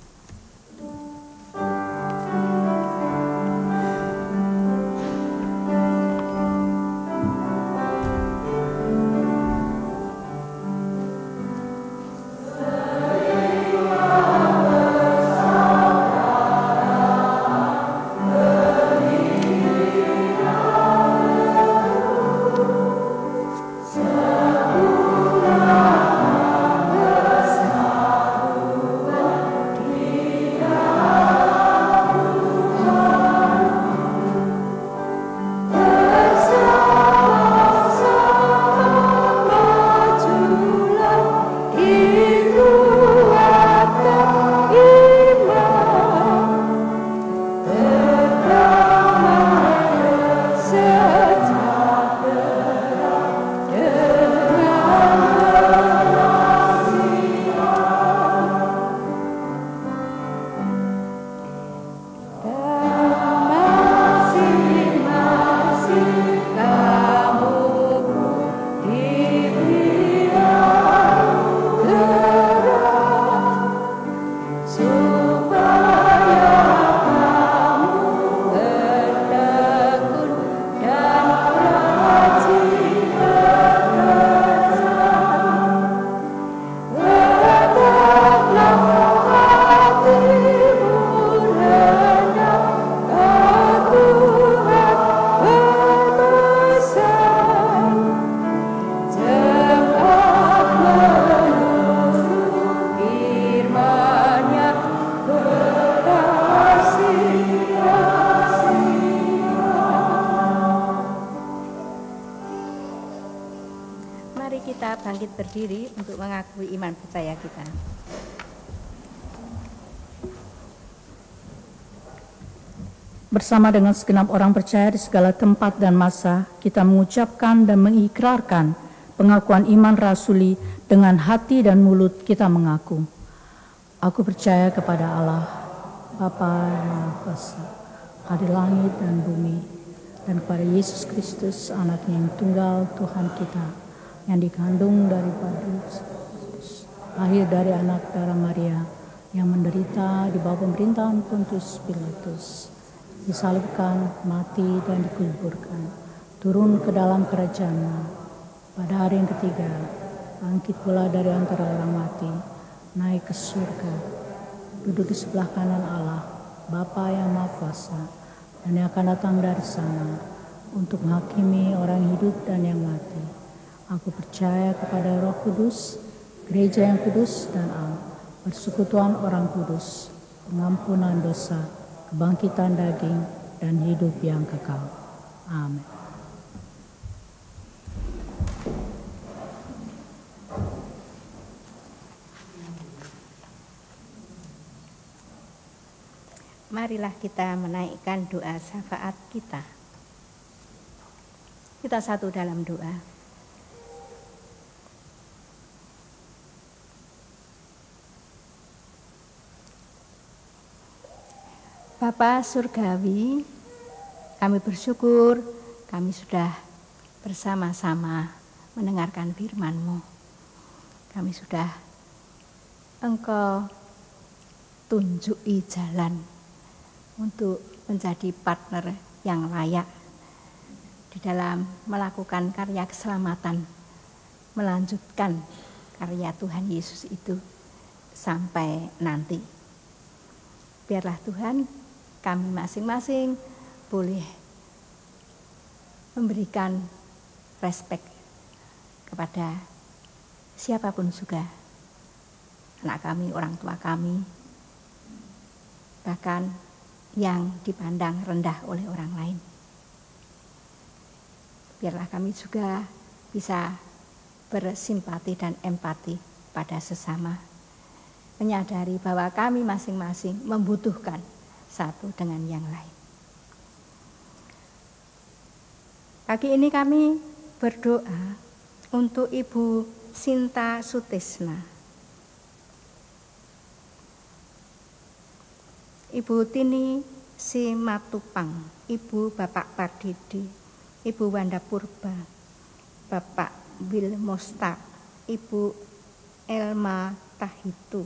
Bangkit berdiri untuk mengakui iman percaya kita. Bersama dengan segenap orang percaya di segala tempat dan masa, kita mengucapkan dan mengikrarkan pengakuan iman rasuli dengan hati dan mulut kita mengaku. Aku percaya kepada Allah, Bapa yang Maha Kuasa, di langit dan bumi, dan kepada Yesus Kristus, anaknya yang tunggal Tuhan kita, yang dikandung daripada Kristus, lahir dari anak darah Maria, yang menderita di bawah pemerintahan Pontius Pilatus, disalibkan, mati dan dikuburkan, turun ke dalam kerajaan, pada hari yang ketiga, bangkit pula dari antara orang mati, naik ke surga, duduk di sebelah kanan Allah, Bapa yang Maha Kuasa, dan yang akan datang dari sana untuk menghakimi orang hidup dan yang mati. Aku percaya kepada Roh Kudus, gereja yang kudus dan am, persekutuan orang kudus, pengampunan dosa, kebangkitan daging, dan hidup yang kekal. Amin. Marilah kita menaikkan doa syafaat kita. Kita satu dalam doa. Bapa Surgawi, kami bersyukur kami sudah bersama-sama mendengarkan firman-Mu. Kami sudah Engkau tunjuki jalan untuk menjadi partner yang layak di dalam melakukan karya keselamatan, melanjutkan karya Tuhan Yesus itu sampai nanti. Biarlah Tuhan, kami masing-masing boleh memberikan respek kepada siapapun juga, anak kami, orang tua kami, bahkan yang dipandang rendah oleh orang lain. Biarlah kami juga bisa bersimpati dan empati pada sesama, menyadari bahwa kami masing-masing membutuhkan satu dengan yang lain. Pagi ini kami berdoa untuk Ibu Sinta Sutisna, Ibu Tini Simatupang, Ibu Bapak Pardidi, Ibu Wanda Purba, Bapak Wil Mostak, Ibu Elma Tahitu,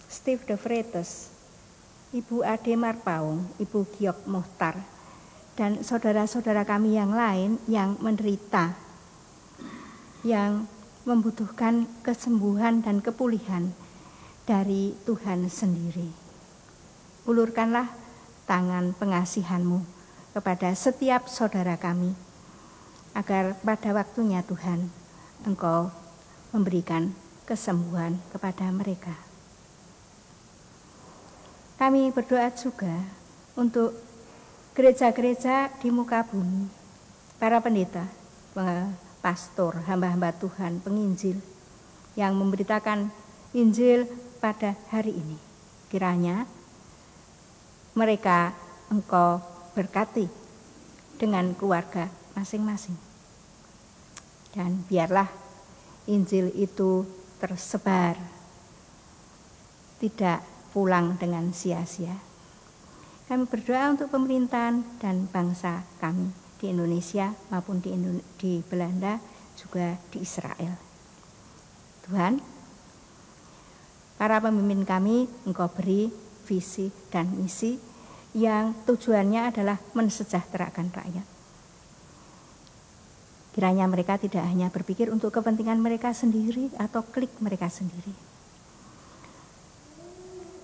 Steve De Vretes, Ibu Ade Marpaung, Ibu Giok Mohtar, dan saudara-saudara kami yang lain yang menderita, yang membutuhkan kesembuhan dan kepulihan dari Tuhan sendiri. Ulurkanlah tangan pengasihan-Mu kepada setiap saudara kami, agar pada waktunya Tuhan, Engkau memberikan kesembuhan kepada mereka. Kami berdoa juga untuk gereja-gereja di muka bumi, para pendeta, pastor, hamba-hamba Tuhan, penginjil, yang memberitakan Injil pada hari ini. Kiranya mereka Engkau berkati dengan keluarga masing-masing. Dan biarlah Injil itu tersebar, tidak pulang dengan sia-sia. Kami berdoa untuk pemerintahan dan bangsa kami di Indonesia maupun di Belanda, juga di Israel. Tuhan, para pemimpin kami Engkau beri visi dan misi yang tujuannya adalah mensejahterakan rakyat. Kiranya mereka tidak hanya berpikir untuk kepentingan mereka sendiri atau klik mereka sendiri.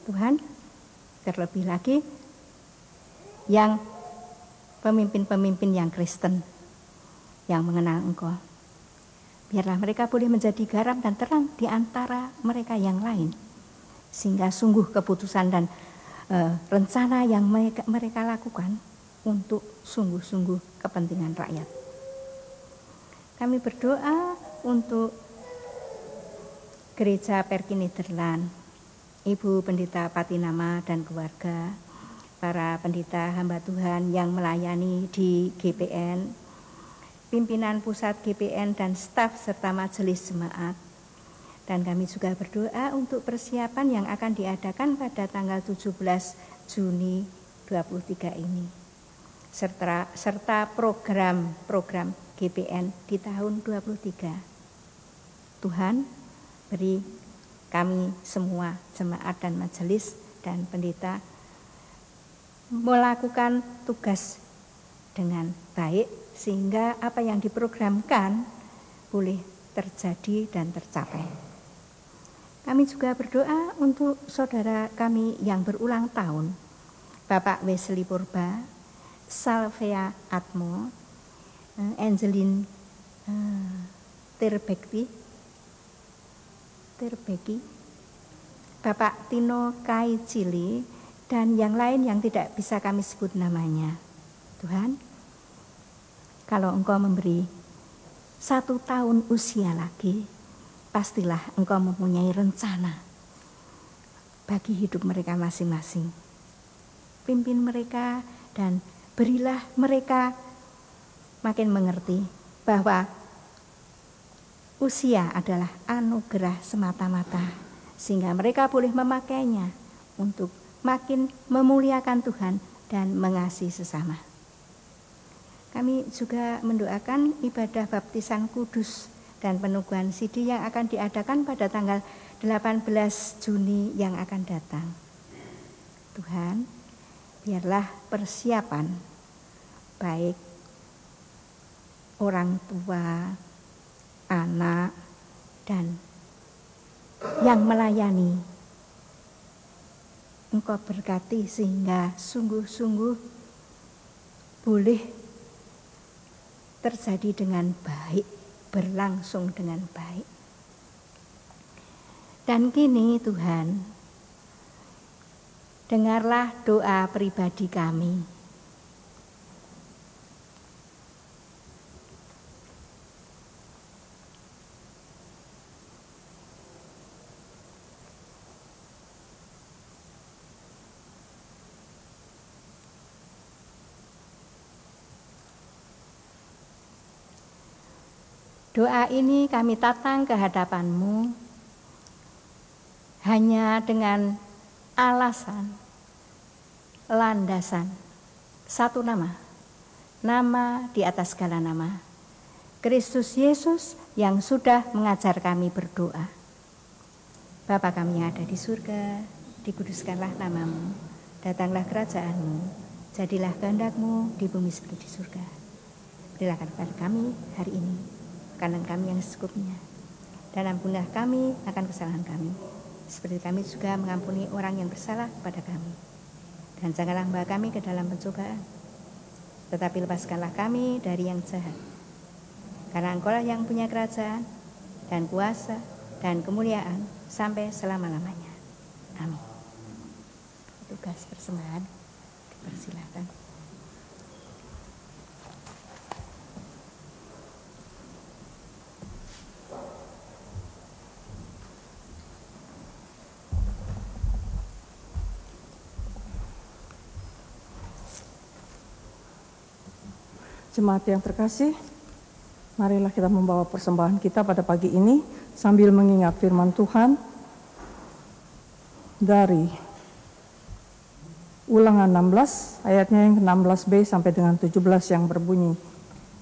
Tuhan, terlebih lagi yang pemimpin-pemimpin yang Kristen, yang mengenal Engkau, biarlah mereka boleh menjadi garam dan terang di antara mereka yang lain, sehingga sungguh keputusan dan rencana yang mereka lakukan untuk sungguh-sungguh kepentingan rakyat. Kami berdoa untuk Gereja Perki Nederland, Ibu Pendeta Patinama dan keluarga, para pendeta hamba Tuhan yang melayani di GPN, pimpinan pusat GPN dan staf serta majelis jemaat, Dan kami juga berdoa untuk persiapan yang akan diadakan pada tanggal 17 Juni 23 ini. Serta program GPN di tahun 23. Tuhan beri kami semua jemaat dan majelis dan pendeta melakukan tugas dengan baik sehingga apa yang diprogramkan boleh terjadi dan tercapai. Kami juga berdoa untuk saudara kami yang berulang tahun, Bapak Wesley Purba, Salvia Atmo, Angelin Terbeki, Bapak Tino Kai Cili, dan yang lain yang tidak bisa kami sebut namanya. Tuhan, kalau Engkau memberi 1 tahun usia lagi, pastilah Engkau mempunyai rencana bagi hidup mereka masing-masing. Pimpin mereka dan berilah mereka makin mengerti bahwa usia adalah anugerah semata-mata, sehingga mereka boleh memakainya untuk makin memuliakan Tuhan dan mengasihi sesama. Kami juga mendoakan ibadah baptisan kudus dan penubuhan Sidi yang akan diadakan pada tanggal 18 Juni yang akan datang. Tuhan, biarlah persiapan baik orang tua, anak, dan yang melayani Engkau berkati sehingga sungguh-sungguh boleh terjadi dengan baik, berlangsung dengan baik. Dan kini Tuhan, dengarlah doa pribadi kami. Doa ini kami tatang ke hadapan-Mu hanya dengan alasan, landasan, satu nama, nama di atas segala nama, Kristus Yesus yang sudah mengajar kami berdoa. Bapa kami yang ada di surga, dikuduskanlah nama-Mu, datanglah kerajaan-Mu, jadilah kehendak-Mu di bumi seperti di surga. Berilah kepada kami hari ini makanan kami yang secukupnya, dan ampunilah kami akan kesalahan kami, seperti kami juga mengampuni orang yang bersalah kepada kami. Dan janganlah membawa kami ke dalam pencobaan, tetapi lepaskanlah kami dari yang jahat. Karena Engkau-lah yang punya kerajaan dan kuasa dan kemuliaan sampai selama-lamanya. Amin. Tugas persembahan dipersilakan. Jemaat yang terkasih, marilah kita membawa persembahan kita pada pagi ini sambil mengingat firman Tuhan dari Ulangan 16 ayatnya yang ke-16b sampai dengan 17 yang berbunyi,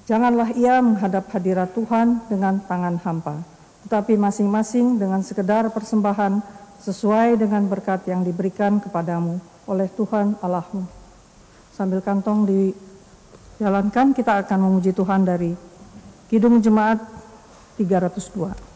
janganlah ia menghadap hadirat Tuhan dengan tangan hampa, tetapi masing-masing dengan sekedar persembahan sesuai dengan berkat yang diberikan kepadamu oleh Tuhan Allahmu. Sambil kantong dijalankan, kita akan memuji Tuhan dari Kidung Jemaat 302.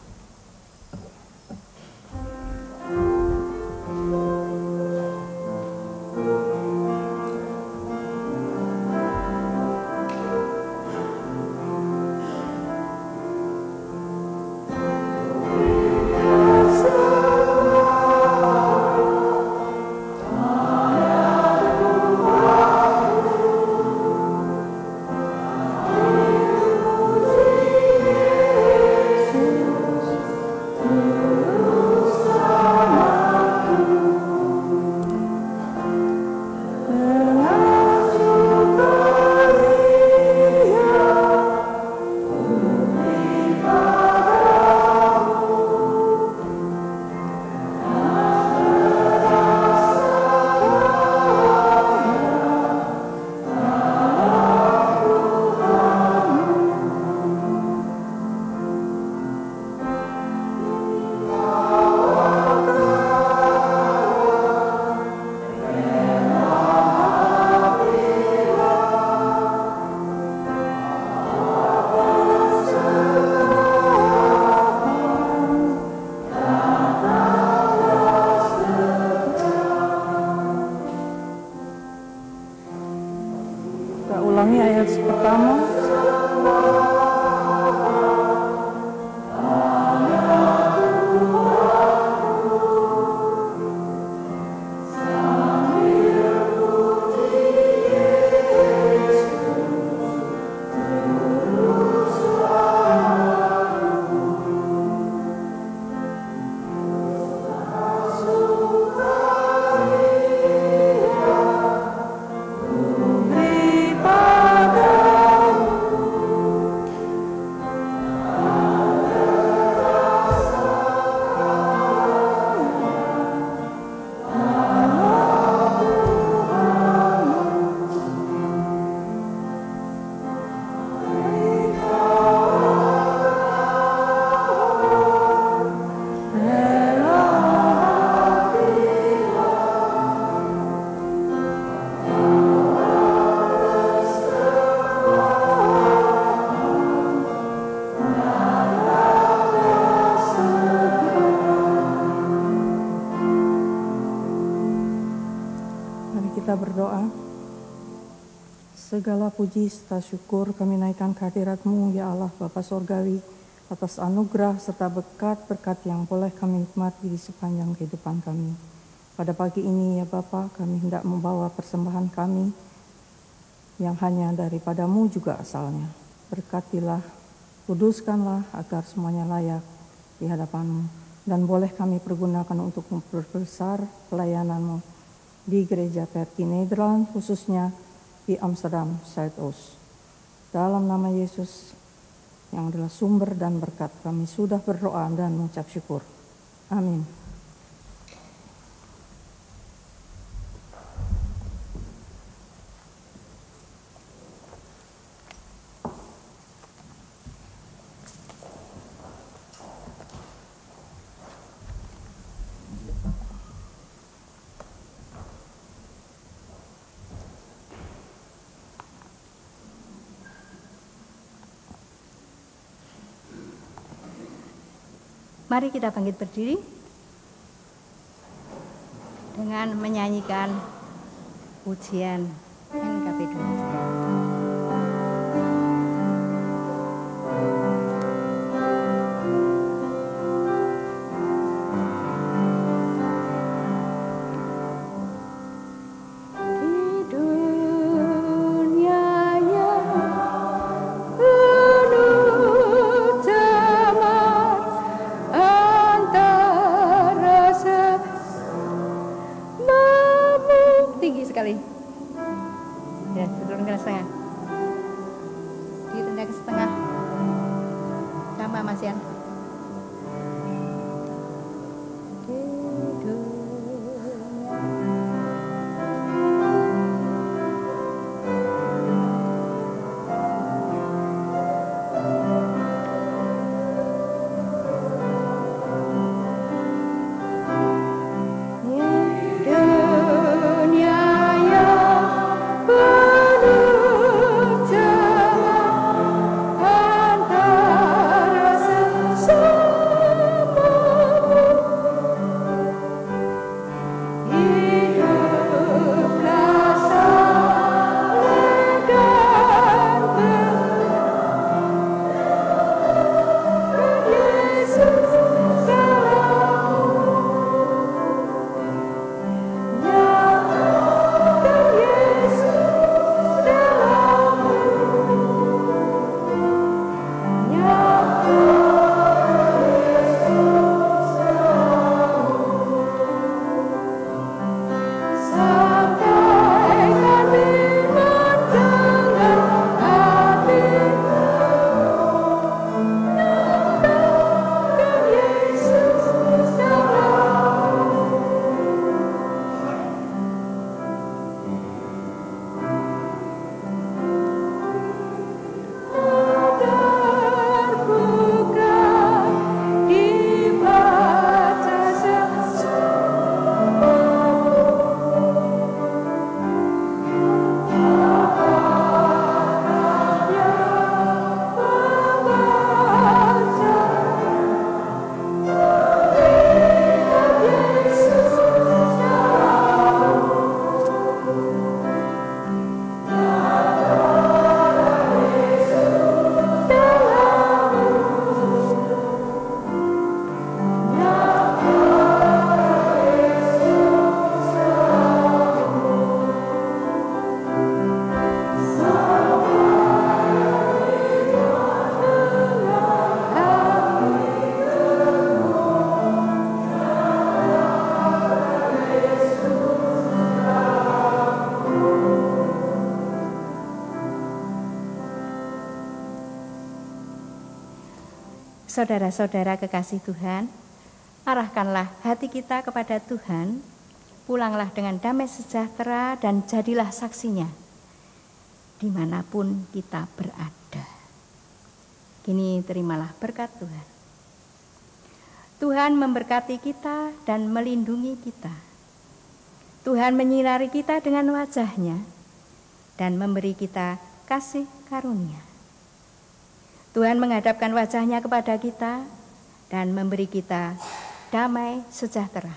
berdoa. Segala puji serta syukur kami naikkan kehadirat-Mu, ya Allah Bapa Sorgawi, atas anugerah serta berkat-berkat yang boleh kami nikmati di sepanjang kehidupan kami. Pada pagi ini ya Bapa, kami hendak membawa persembahan kami yang hanya daripada-Mu juga asalnya. Berkatilah, kuduskanlah agar semuanya layak di hadapan-Mu, dan boleh kami pergunakan untuk memperbesar pelayanan-Mu di Gereja PRT Nederland, khususnya di Amsterdam Zuidoost. Dalam nama Yesus yang adalah sumber dan berkat, kami sudah berdoa dan mengucap syukur. Amin. Mari kita bangkit berdiri dengan menyanyikan pujian NKB 2. Saudara-saudara kekasih Tuhan, arahkanlah hati kita kepada Tuhan, pulanglah dengan damai sejahtera dan jadilah saksinya dimanapun kita berada. Kini terimalah berkat Tuhan. Tuhan memberkati kita dan melindungi kita. Tuhan menyinari kita dengan wajah-Nya dan memberi kita kasih karunia. Tuhan menghadapkan wajah-Nya kepada kita dan memberi kita damai sejahtera.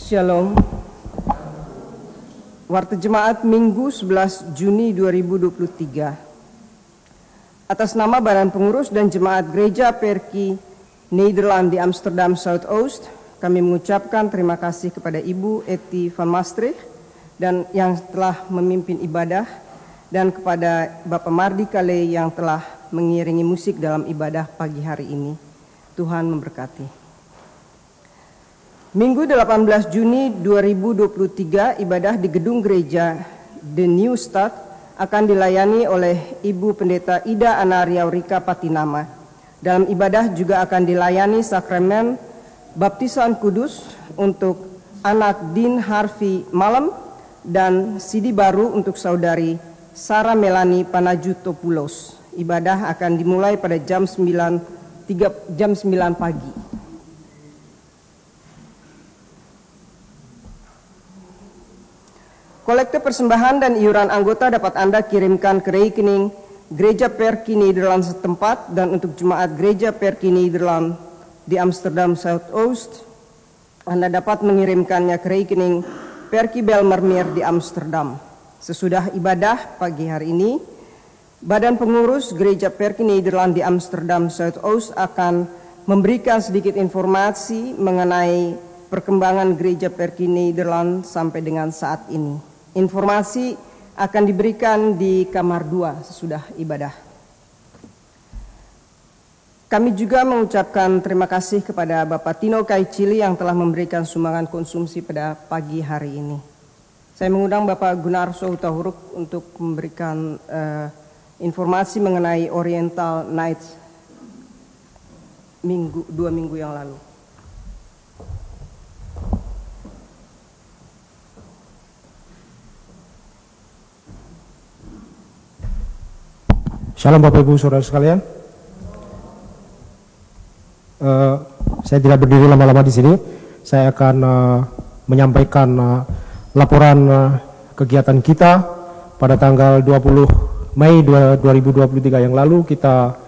Shalom. Warta Jemaat Minggu 11 Juni 2023. Atas nama Badan Pengurus dan Jemaat Gereja Perki Nederland di Amsterdam Zuidoost, kami mengucapkan terima kasih kepada Ibu Etty van Maastricht dan yang telah memimpin ibadah, dan kepada Bapak Mardi Kale yang telah mengiringi musik dalam ibadah pagi hari ini. Tuhan memberkati. Minggu 18 Juni 2023, ibadah di gedung gereja The New Stad akan dilayani oleh Ibu Pendeta Ida Anaria Rika Patinama. Dalam ibadah juga akan dilayani sakramen baptisan kudus untuk anak Dean Harvey Malam dan CD baru untuk saudari Sarah Melani Panajutopoulos. Ibadah akan dimulai pada jam 9 pagi. Kolekte persembahan dan iuran anggota dapat Anda kirimkan ke rekening Gereja Perki Nederland setempat, dan untuk jemaat Gereja Perki Nederland di Amsterdam Zuidoost, Anda dapat mengirimkannya ke rekening Perki Belmermeer di Amsterdam. Sesudah ibadah pagi hari ini, Badan Pengurus Gereja Perki Nederland di Amsterdam Zuidoost akan memberikan sedikit informasi mengenai perkembangan Gereja Perki Nederland sampai dengan saat ini. Informasi akan diberikan di kamar 2 sesudah ibadah. Kami juga mengucapkan terima kasih kepada Bapak Tino Kaicili yang telah memberikan sumbangan konsumsi pada pagi hari ini. Saya mengundang Bapak Gunarso Hutahuruk untuk memberikan informasi mengenai Oriental Nights 2 minggu yang lalu. Shalom Bapak Ibu Saudara sekalian. Saya tidak berdiri lama-lama di sini. Saya akan menyampaikan laporan kegiatan kita pada tanggal 20 Mei 2023 yang lalu. Kita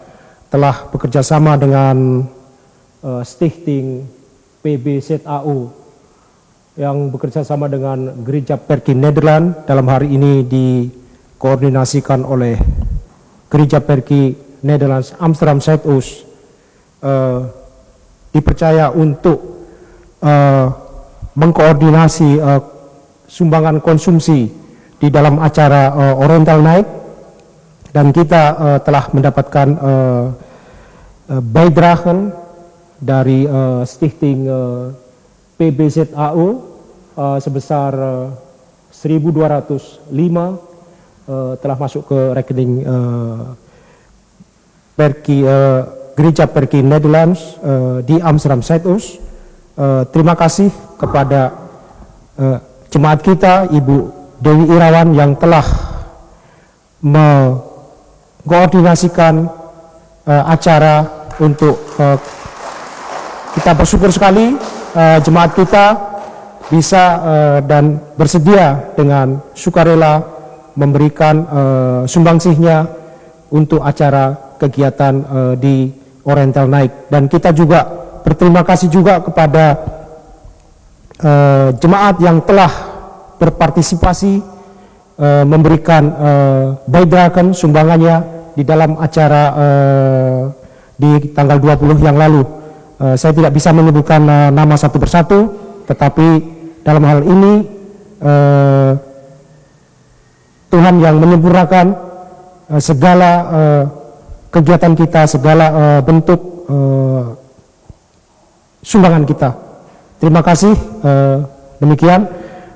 telah bekerja sama dengan Stichting PBZAU yang bekerja sama dengan Gereja Perki Nederland. Dalam hari ini dikoordinasikan oleh Gereja Perki Nederland Amsterdam Zuidoost, dipercaya untuk mengkoordinasi sumbangan konsumsi di dalam acara Oriental Night, dan kita telah mendapatkan bijdragen dari Stichting PBZAU sebesar 1.205 telah masuk ke rekening Gereja Perki Nederlands di Amsterdam Zuidoost. Terima kasih kepada jemaat kita, Ibu Dewi Irawan, yang telah mengkoordinasikan acara untuk kita bersyukur sekali jemaat kita bisa dan bersedia dengan sukarela memberikan sumbangsihnya untuk acara kegiatan di Oriental Night. Dan kita juga berterima kasih juga kepada jemaat yang telah berpartisipasi memberikan bijdragen sumbangannya di dalam acara di tanggal 20 yang lalu. Saya tidak bisa menyebutkan nama satu persatu, tetapi dalam hal ini Tuhan yang menyempurnakan segala kegiatan kita, segala bentuk sumbangan kita. Terima kasih, demikian.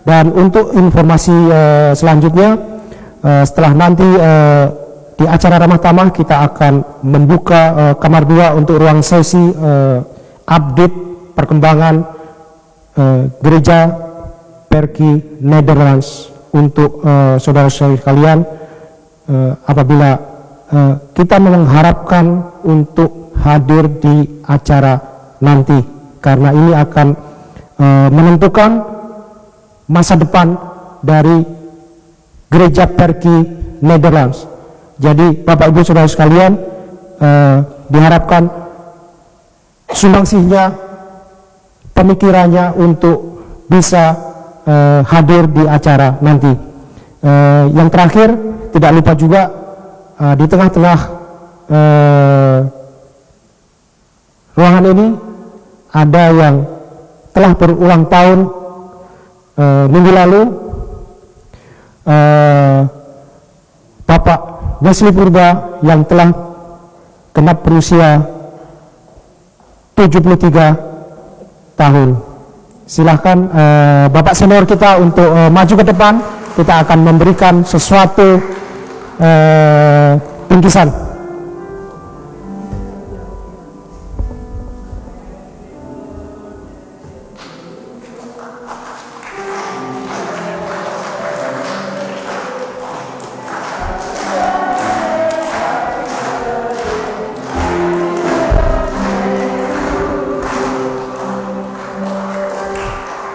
Dan untuk informasi selanjutnya, setelah nanti di acara Ramah Tamah, kita akan membuka kamar 2 untuk ruang sesi update perkembangan Gereja Perki Nederlands untuk saudara-saudari kalian, apabila kita mengharapkan untuk hadir di acara nanti, karena ini akan menentukan masa depan dari Gereja Perki Nederlands. Jadi Bapak Ibu Saudara sekalian, diharapkan sumbangsihnya, pemikirannya untuk bisa hadir di acara nanti. Yang terakhir, tidak lupa juga di tengah-tengah ruangan ini ada yang telah berulang tahun minggu lalu, Bapak Wesley Purba yang telah genap berusia 73 tahun. Silahkan Bapak senior kita untuk maju ke depan. Kita akan memberikan sesuatu bingkisan.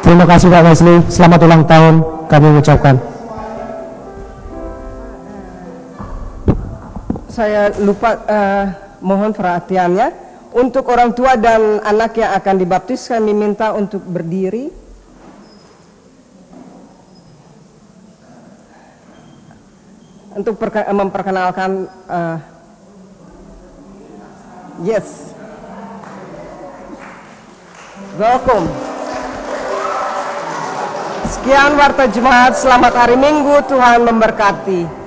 Terima kasih Pak Wesley, selamat ulang tahun kami ucapkan. Saya lupa mohon perhatiannya. Untuk orang tua dan anak yang akan dibaptis kami minta untuk berdiri. Untuk memperkenalkan yes. Welcome. Sekian warta Jemaat, selamat hari Minggu, Tuhan memberkati.